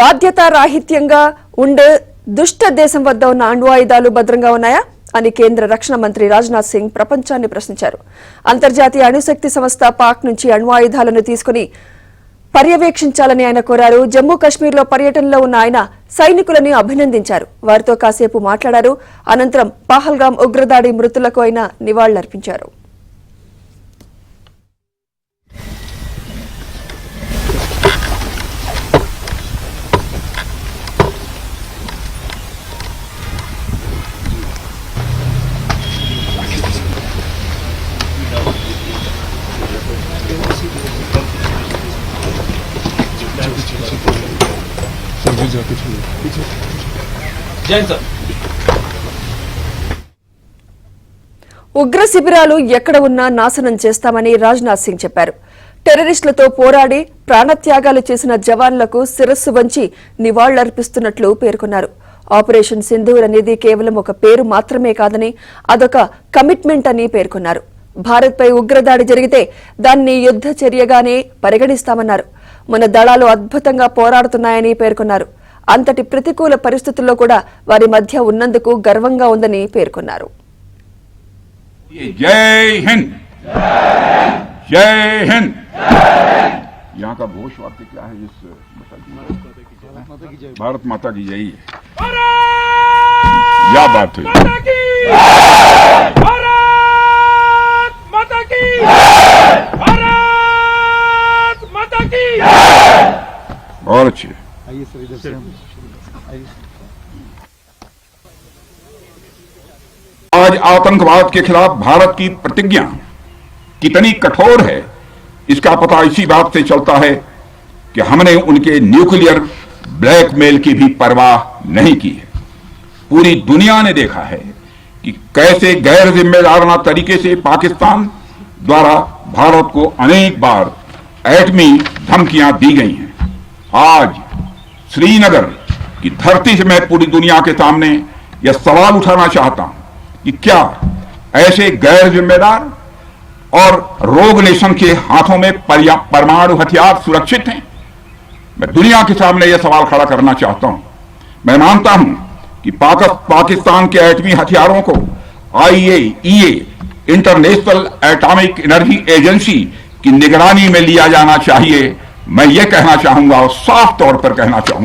బాధ్యతారాహిత్యంగా ఉండే దుష్ట దేశం వద్ద ఉన్న అణ్వాయుధాలు భద్రంగా ఉన్నాయా అని కేంద్ర రక్షణ మంత్రి రాజ్నాథ్ సింగ్ ప్రపంచాన్ని ప్రశ్నించారు. అంతర్జాతీయ అణుశక్తి సంస్థ పాక్ నుంచి అణ్వాయుధాలను తీసుకుని పర్యవేక్షించాలని ఆయన కోరారు. జమ్మూ కశ్మీర్లో పర్యటనలో ఉన్న ఆయన సైనికులను అభినందించారు. వారితో కాసేపు మాట్లాడారు. అనంతరం పహల్గాం ఉగ్రదాడి మృతులకు ఆయన నివాళులర్పించారు. ఉగ్ర శిబిరాలు ఎక్కడ ఉన్నా నాశనం చేస్తామని రాజ్నాథ్ సింగ్ చెప్పారు. టెర్రరిస్టులతో పోరాడి ప్రాణత్యాగాలు చేసిన జవాన్లకు శిరస్సు వంచి నివాళులర్పిస్తున్నట్లు పేర్కొన్నారు. ఆపరేషన్ సింధూర్ అనేది కేవలం ఒక పేరు మాత్రమే కాదని అదొక కమిట్మెంట్ అని పేర్కొన్నారు. భారత్పై ఉగ్రదాడి జరిగితే దాన్ని యుద్ధ చర్యగానే పరిగణిస్తామన్నారు. మన దళాలు అద్భుతంగా పోరాడుతున్నాయని పేర్కొన్నారు. అంతటి ప్రతికూల పరిస్థితుల్లో కూడా వారి మధ్య ఉన్నందుకు గర్వంగా ఉందని పేర్కొన్నారు. जय हिंद, जय हिंद। यहाँ का घोष वाक्य क्या है? इस भारत माता की जय है। क्या बात है? भारत माता की, भारत माता की। बहुत अच्छे। आइए सर, इधर से आइए। आज आतंकवाद के खिलाफ भारत की प्रतिज्ञा कितनी कठोर है इसका पता इसी बात से चलता है कि हमने उनके न्यूक्लियर ब्लैकमेल की भी परवाह नहीं की है। पूरी दुनिया ने देखा है कि कैसे गैर जिम्मेदाराना तरीके से पाकिस्तान द्वारा भारत को अनेक बार एटमी धमकियां दी गई हैं। आज श्रीनगर की धरती से मैं पूरी दुनिया के सामने यह सवाल उठाना चाहता हूं कि क्या ऐसे गैर जिम्मेदार और रोग नेशन के हाथों में परमाणु हथियार सुरक्षित हैं? मैं दुनिया के सामने यह सवाल खड़ा करना चाहता हूं। मैं मानता हूं कि पाकिस्तान के एटमी हथियारों को IAEA international atomic energy agency की निगरानी में लिया जाना चाहिए। मैं यह कहना चाहूंगा और साफ तौर पर कहना चाहूंगा